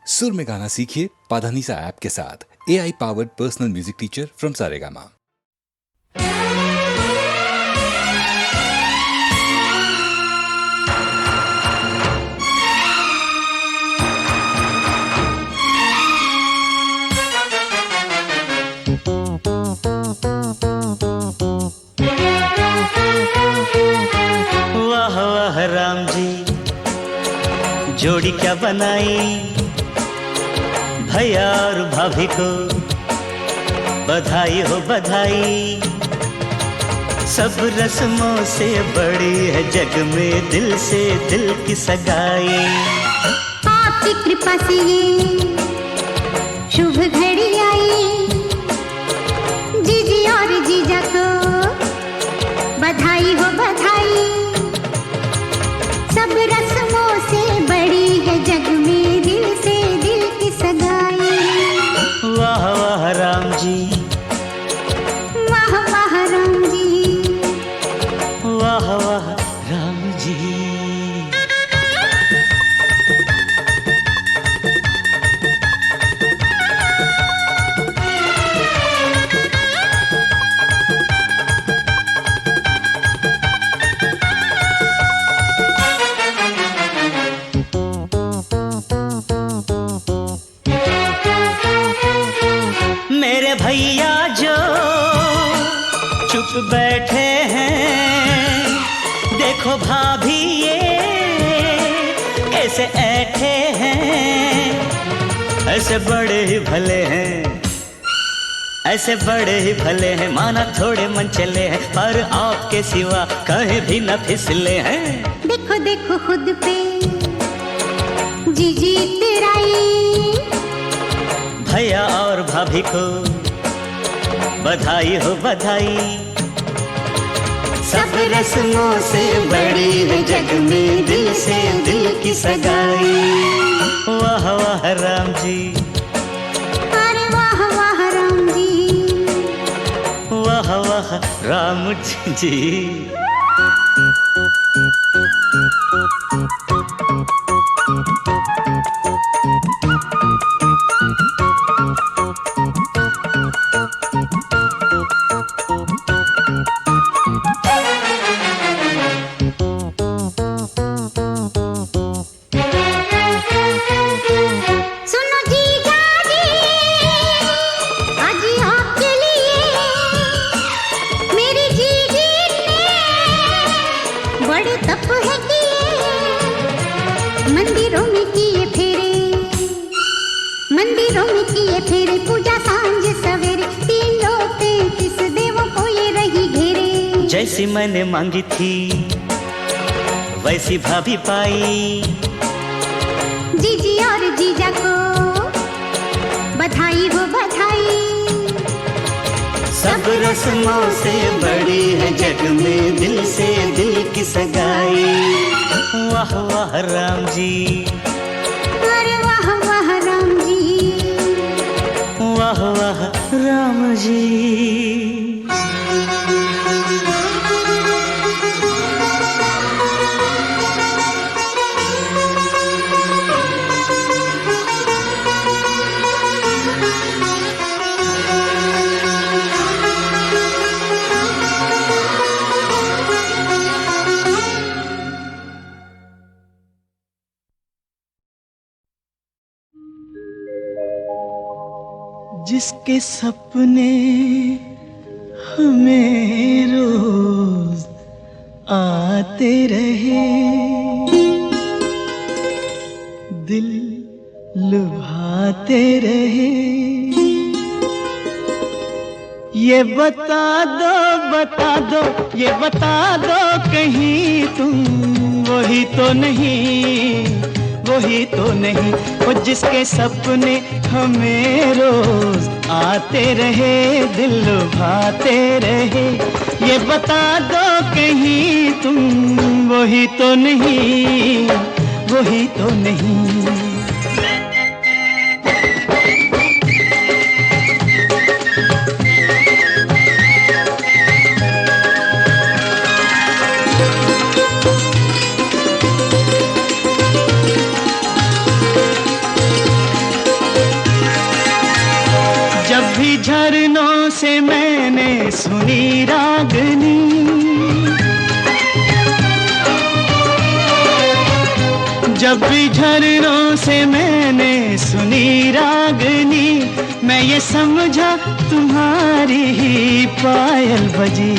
सुर में गाना सीखिए पाधानीसा ऐप के साथ। AI powered personal music teacher from Saregama. वाह वाह राम जी, जोड़ी क्या बनाई, भैया और भाभी को बधाई हो बधाई। सब रस्मों से बड़ी है जग में दिल से दिल की सगाई। आपकी कृपा से ये शुभ घड़ी आई, जीजी और जीजा को बधाई हो बधाई। सब रस्मों से बड़ी है जग में दिल से दिल की सगाई। वाह वाह राम जी, वाह वाह राम जी, वाह वाह राम जी। मेरे भैया जो चुप बैठे हैं, देखो भाभी ये कैसे ऐठे हैं। ऐसे बड़े ही भले हैं, ऐसे बड़े ही भले हैं, माना थोड़े मन चले हैं, पर आपके सिवा कहीं भी न फिसले हैं। देखो देखो खुद पे जीजी तेराई। भैया और भाभी को बधाई हो बधाई। सब रस्मों से बड़ी है जग में दिल से दिल की सगाई। वाह वाह राम जी, अरे वाह वाह राम जी, वाह वाह राम जी। सुनो जीजा जी, आज आपके लिए मेरी जीजी ने बड़े तप है किए। मंदिरों में किए फेरे, मंदिरों में किए फेरे, पूजा सांझ सवेरे, 335 देवों को ये रही घेरे। जैसी मैंने मांगी थी वैसी भाभी पाई। जीजी और जीजा को बधाई हो बधाई। सब रस्मों से बड़ी है जग में दिल से दिल की सगाई। वाह वाह राम जी, अरे वाह वाह राम जी, वाह वाह राम जी। जिसके सपने हमें रोज आते रहे, दिल लुभाते रहे। ये बता दो, ये बता दो कहीं तुम वही तो नहीं, वही तो नहीं। वो जिसके सपने हमें रोज आते रहे, दिल लुभाते रहे। ये बता दो कहीं तुम वही तो नहीं, वही तो नहीं। झरनों से मैंने सुनी रागनी, जब भी झरनों से मैंने सुनी रागनी, मैं ये समझा तुम्हारी ही पायल बजी।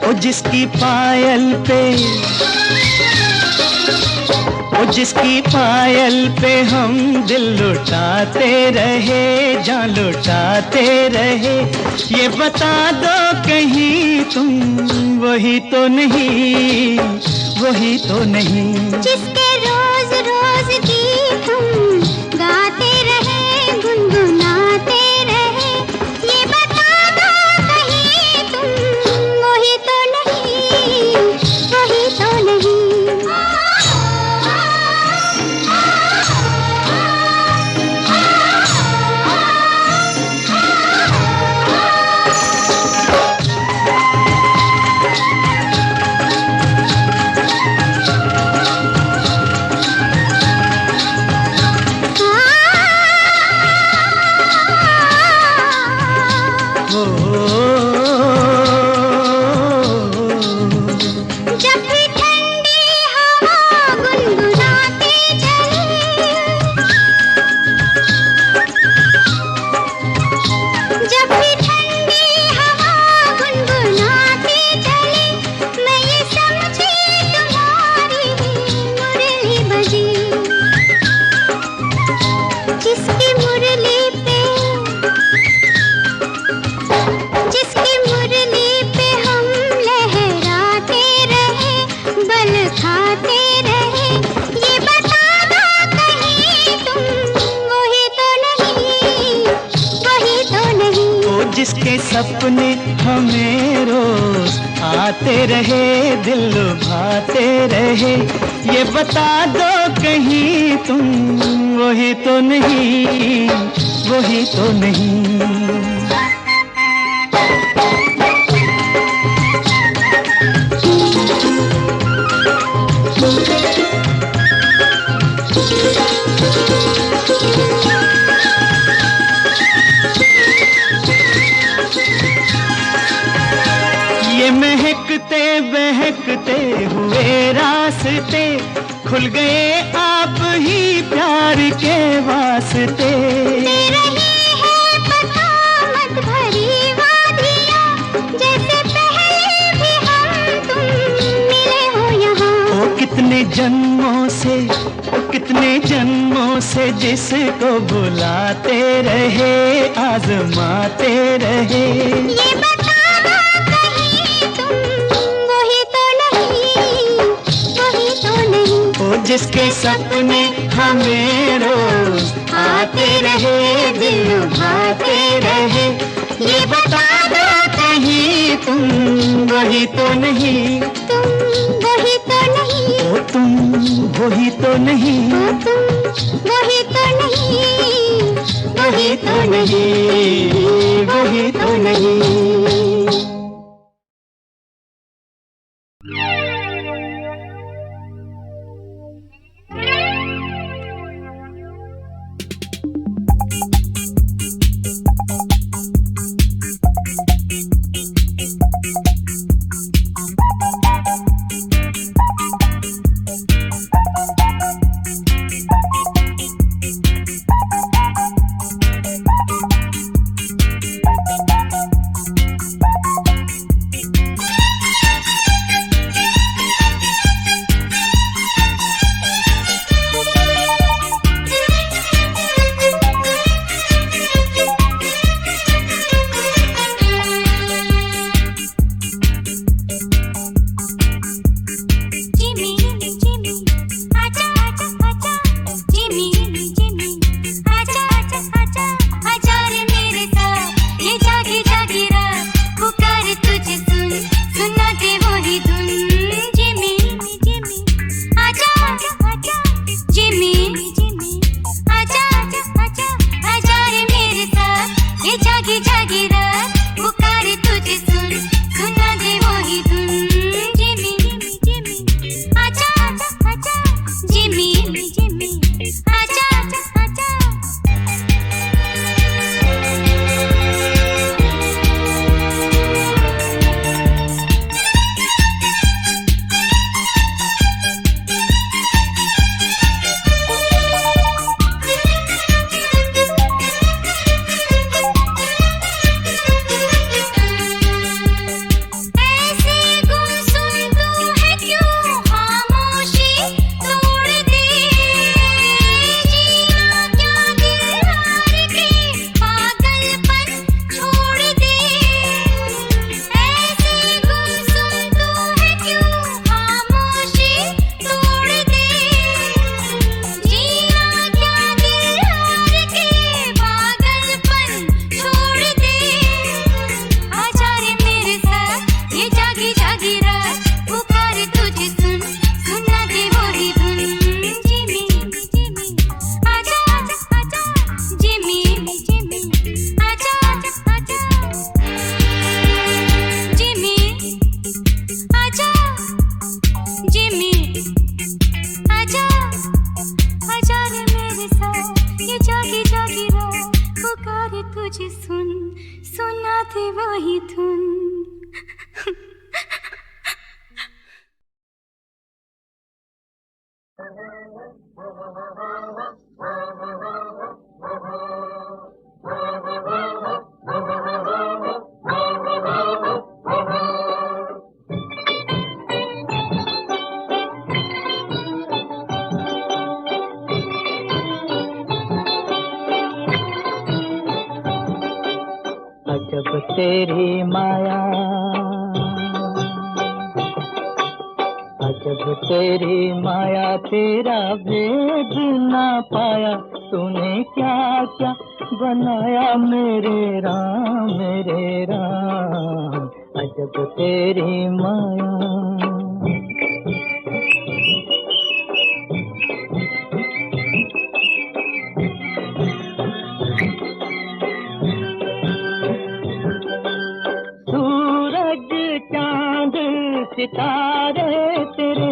ओ जिसकी पायल पे, ओ जिसकी पायल पे हम दिल लुटाते रहे, जान लुटाते रहे, ये बता दो कहीं तुम वही तो नहीं, वही तो नहीं। जिसके रोज रोज गीत तुम गाते रहे, गुनगुनाते रहे, ये बता दो कहीं तुम वही तो नहीं, वही तो नहीं। जिसके सपने हमें रोज आते रहे, दिल लुभाते रहे, ये बता दो कहीं तुम वही तो नहीं, वही तो नहीं। महकते बहकते हुए रास्ते खुल गए आप ही प्यार के वास्ते। दे रही है बसामत भरी वादियाँ, जैसे पहले भी हम तुम मिले हो यहाँ। ओ कितने जन्मों से, ओ कितने जन्मों से जिसको बुलाते रहे, आजमाते रहे, ये बता दो कहीं तुम वही तो नहीं, वही तो नहीं। ओ जिसके सपने हमें रोज आते रहे, दिल लुभाते रहे, ये बता दो कहीं तुम वही तो नहीं, तुम वही तो नहीं, ओ तुम वही तो नहीं, ओ तुम वही तो नहीं, वही तो नहीं, वही तो नहीं। साथ वही धुन। अजब तेरी माया, अजब तेरी माया, तेरा भेद ना पाया। तूने क्या क्या बनाया मेरे राम, मेरे राम। अजब तेरी माया। सितारे तेरे,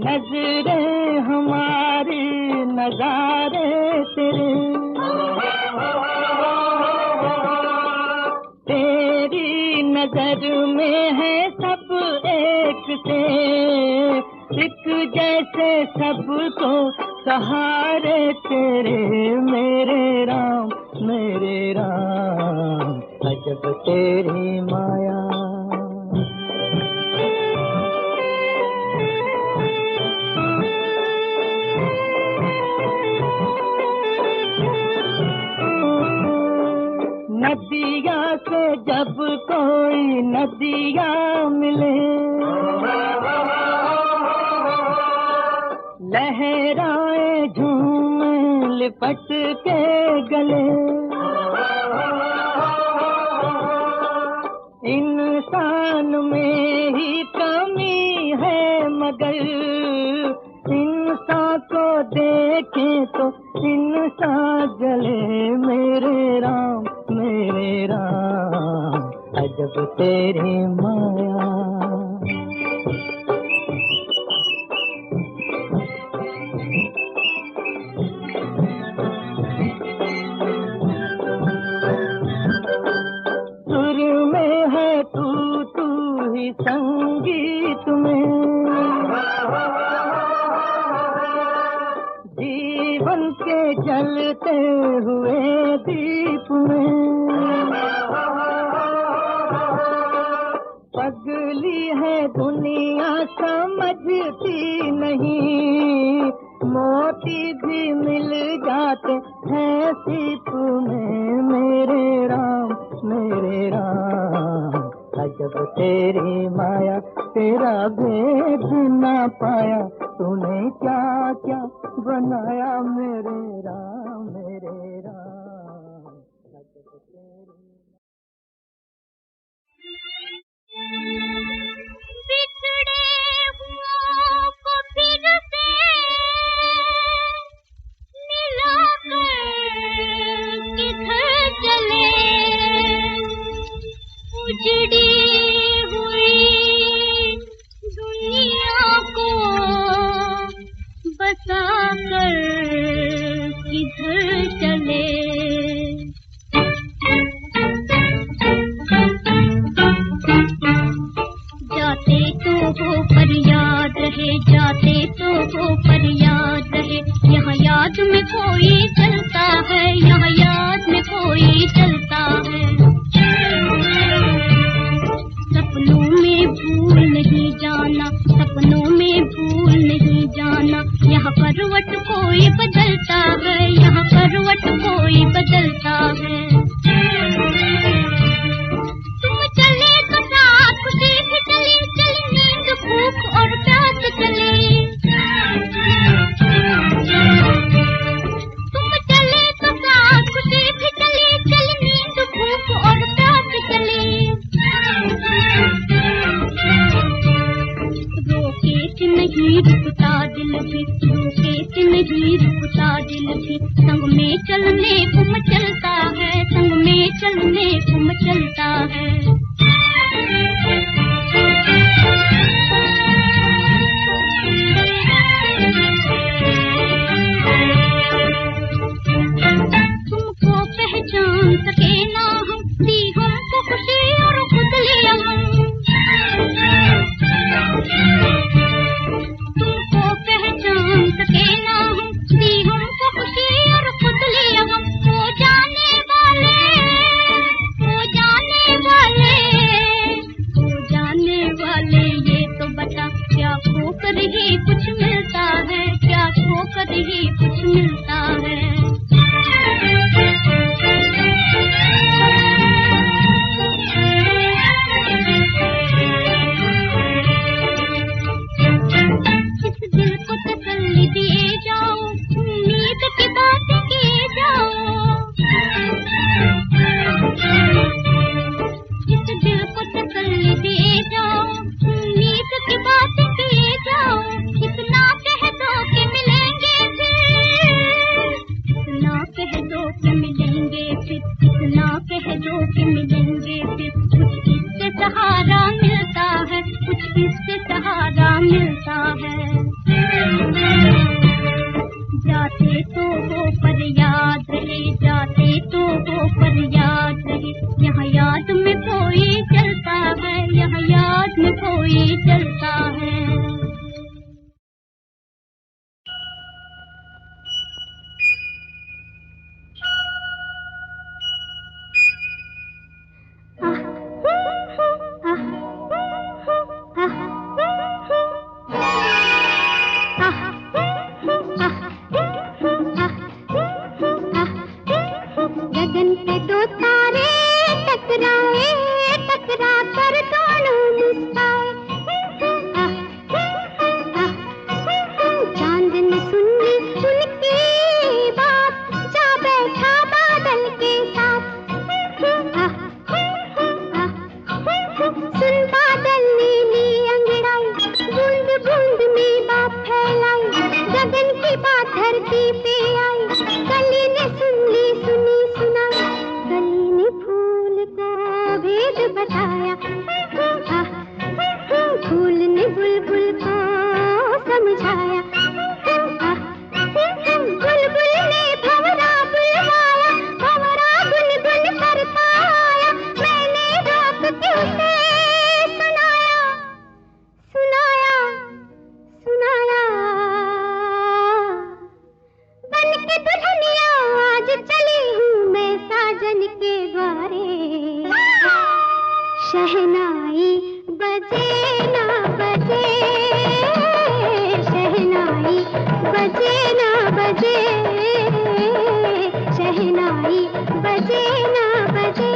नजरें हमारी, नजारे तेरे। तेरी नजर में है सब एक से, एक जैसे सबको सहारे तेरे, मेरे राम, मेरे राम। अजब तेरी माया। नदिया से जब कोई नदिया मिले, लहराए झूमे लिपट के गले। इंसान में ही कमी है मगर, इंसान को देखे तो इंसान जले, मेरे राम, मेरे राम। अजब तेरी माया। संगीत में जीवन के जलते हुए दीप में, पगली है दुनिया समझती नहीं, मोती भी मिल जाते हैं सीप में, मेरे राम, मेरे राम। अजब तेरी माया, तेरा भेद ना पाया। तूने क्या क्या बनाया मेरे राम, मेरे राम। अजब तेरी। बिछड़े हुओं को फिर से मिलाकर किधर चले, उजड़ी हुई दुनिया को बसाकर किधर चले। जाते तो वो पर याद रहे, जाते तो वो पर याद रहे। यहाँ याद में कोई चलता है, यहाँ याद में कोई चलता है। सपनों में भूल नहीं जाना, सपनों में भूल नहीं जाना। यहाँ करवट कोई बदलता है, यहाँ करवट कोई बदलता है। तुम चले तो साथ खुशी भी चली, चली नींद भूख और प्यास चली। तुम चले तो साथ खुशी भी चली, चली नींद भूख और प्यास चली। रोके से नहीं रुकता दिल भी, रोके से नहीं रुकता दिल भी। संग में चलने को मचलता है, संग में चलने को मचलता है। तुम मुरझाया। बुलबुल ने भंवरा बुलवाया, भंवरा गुनगुन करता आया, मैंने रोक के उसे सुनाया, सुनाया, सुनाया। बन के दुल्हनिया आज चली हूँ मैं साजन के द्वारे, शहनाई बजे ना बजे, शहनाई बजे ना बजे, शहनाई बजे ना बजे।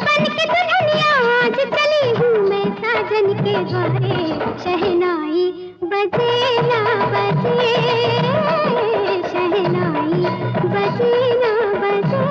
बन के दुल्हनिया आज चली हूँ मैं साजन के द्वारे, शहनाई बजे ना बजे, शहनाई बजे ना बजे।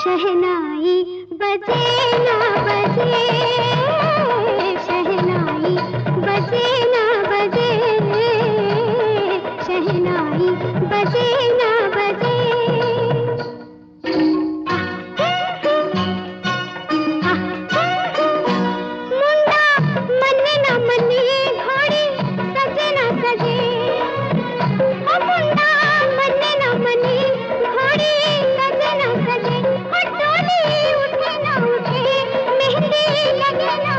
शहनाई बजे ना बजे, शहनाई बजे ना बजे, शहनाई बजे ना बजे। मुंडा मन्ने ना मन्ने, घोड़ी सजे ना सजे, ओ मुंडा मन्ने ना मन्ने, घोड़ी सजे ना सजे, डोली उठे ना उठे, मेहंदी लगे ना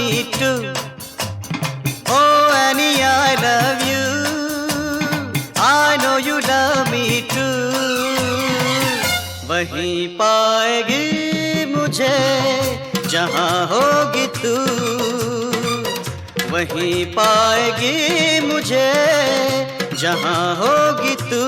me too. Oh Annie, I love you. I know you love me too. वहीं पाएगी मुझे जहाँ होगी तू. वहीं पाएगी मुझे जहाँ होगी तू.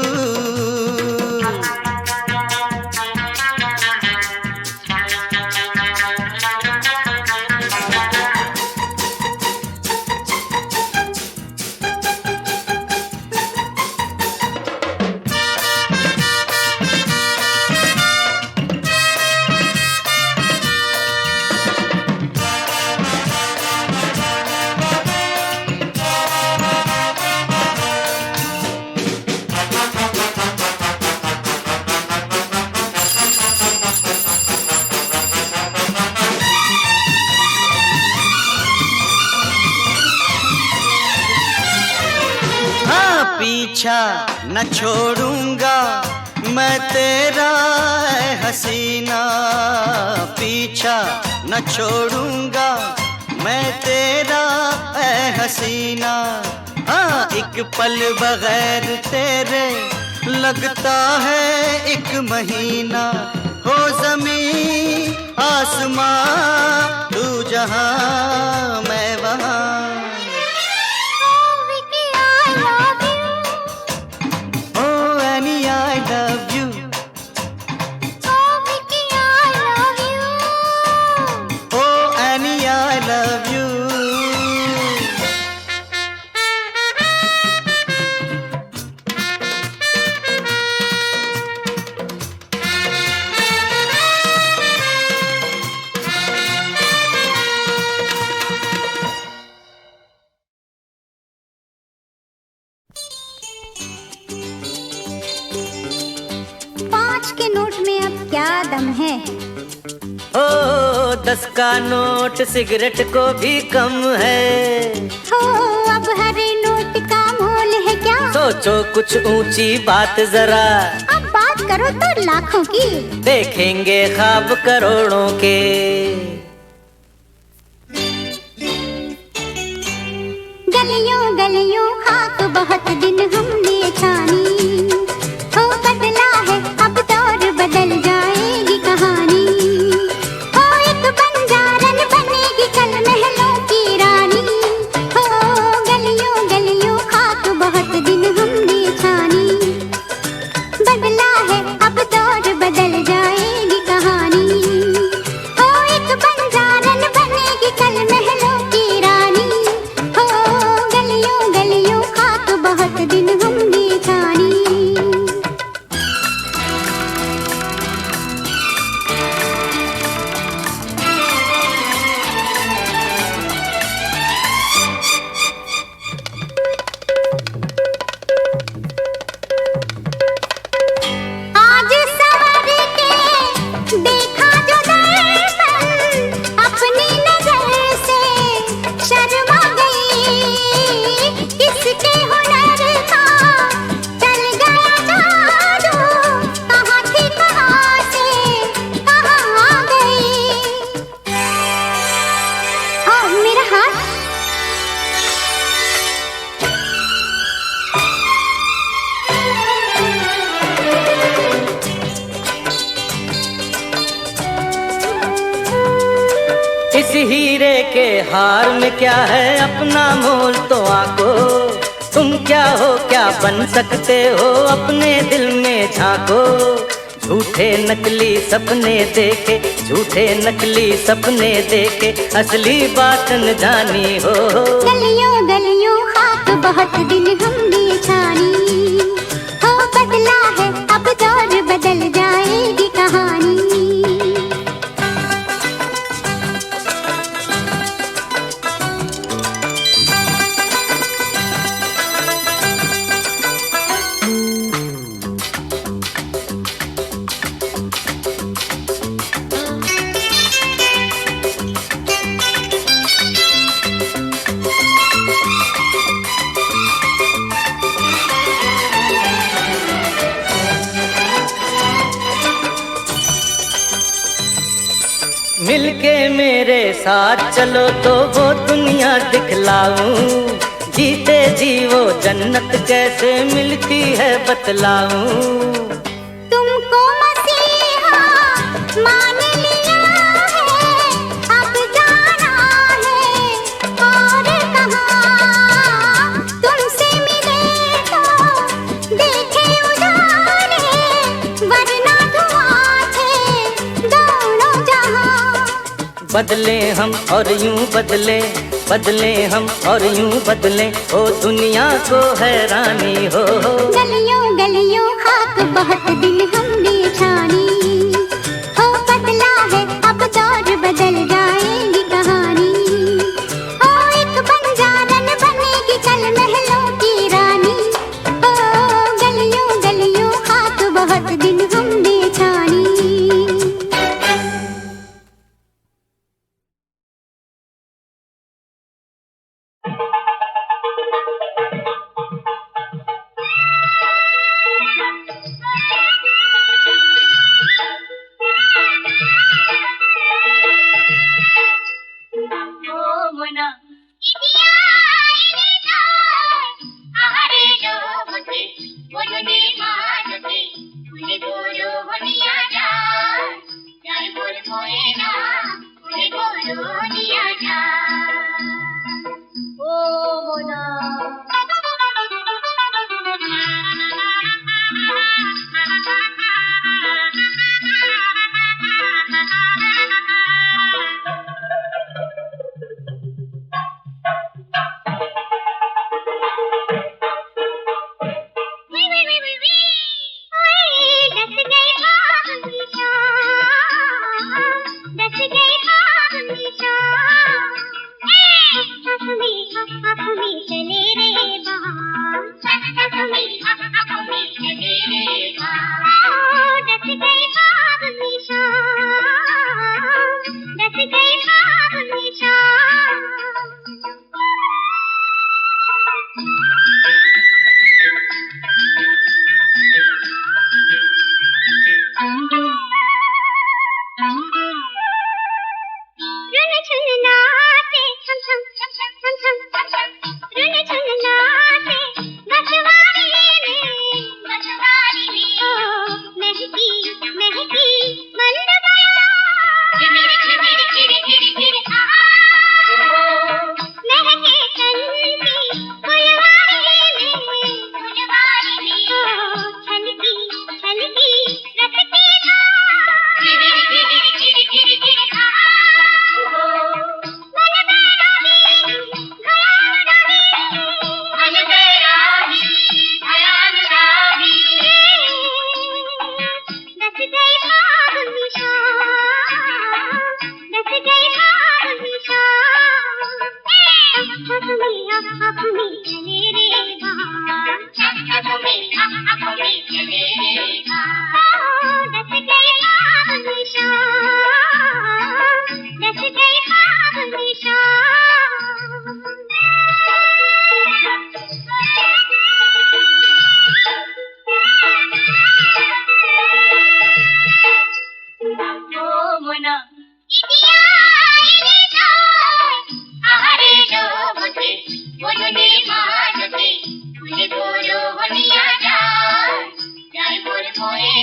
पीछा न छोड़ूंगा मैं तेरा ऐ हसीना. पीछा न छोड़ूंगा मैं तेरा ऐ हसीना. हाँ एक पल बगैर तेरे लगता है एक महीना. हो ज़मीं आसमां तू जहाँ मैं वहाँ. दम है. ओ 10 का नोट सिगरेट को भी कम है. हो अब हर नोट का मोल है क्या. सोचो कुछ ऊंची बात जरा. अब बात करो तो लाखों की. देखेंगे ख्वाब करोड़ों के. गलियों गलियों खाक बहुत दिन हमने छानी. हो बदला है अब दौर बदल जाएगी कहानी. हो एक बंजारन बनेगी कल महलों की रानी. हो गलियों गलियों खाक बहुत दिन हमने छानी. बदला है अब दौर बदल जाएगी कहानी. हो एक बंजारन बनेगी कल महलों की रानी. हो गलियों गलियों खाक बहुत दिन हमने छानी. आज सवर के देखा जो दर्पण अपनी नजर से शर्मा गई. किसके हुनर का चल गया जादू. कहाँ थी कहाँ से कहाँ आ गई. मेरा हाथ. इस हीरे के हार में क्या है अपना मोल तो आंको. तुम क्या हो क्या बन सकते हो अपने दिल में झांको. झूठे नकली सपने देखे झूठे नकली सपने देखे असली बात न जानी हो. गलियों गलियों खाक बहुत दिन हमने छानी. हो बदला है अब दौर बदल जाएगी कहानी. मिलके मेरे साथ चलो तो वो दुनिया दिखलाऊं, जीते जी वो जन्नत कैसे मिलती है बतलाऊं। तुमको मसीहा मान लिया है, अब जाना है और कहाँ। तुमसे मिले तो देखे उजाले, वरना धुआं थे दोनों जहां। बदले हम और यूं बदले, बदले हम और यूं बदले, ओ दुनिया को हैरानी हो। गलियों गलियों खाक बहुत दिन हमने छानी, हो बदला है अब दौर बदल जाएगी कहानी। ओ एक बंजारन बनेगी कल महलों की रानी, ओ गलियों गलियों खाक बहुत दिन हमने छानी। Moe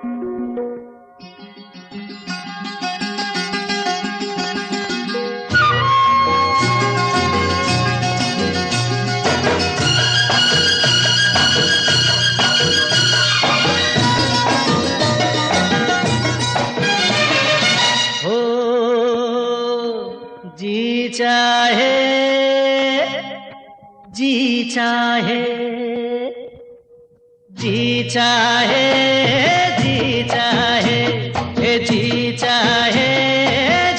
हो जी चाहे जी चाहे जी चाहे जी चाहे जी चाहे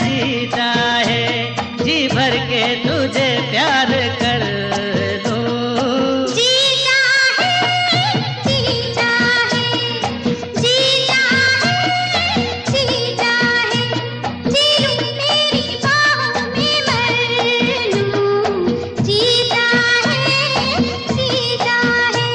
जी चाहे जी भर के तुझे प्यार कर दूं। जी चाहे जी चाहे जी चाहे जी चाहे जी लूं तेरी बाहों में मर लूं। जी चाहे जी चाहे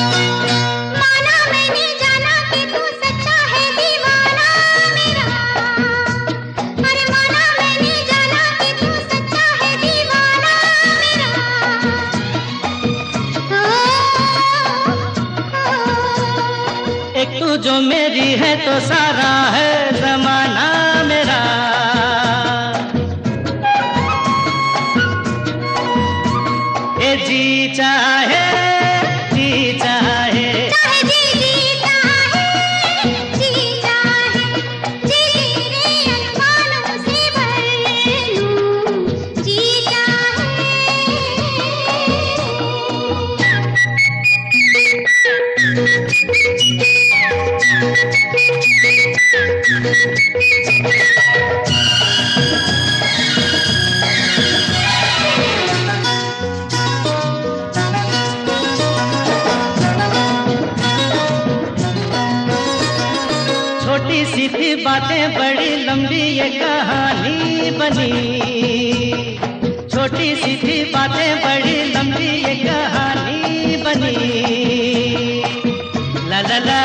माना मैंने जाना कि तू सच्चा है दीवाना मेरा। अरे माना मैंने जाना कि तू सच्चा है दीवाना मेरा। एक तू जो मेरी है तो सारा है जमाना मेरा। ए जी चाहे जी चाहे चाहे जी चाहे जी चाहे जी तेरे अरमानों से भर लूं। जी छोटी सी थी बातें बड़ी लंबी ये कहानी बनी। छोटी सी थी बातें बड़ी लंबी ये कहानी बनी। ला ला ला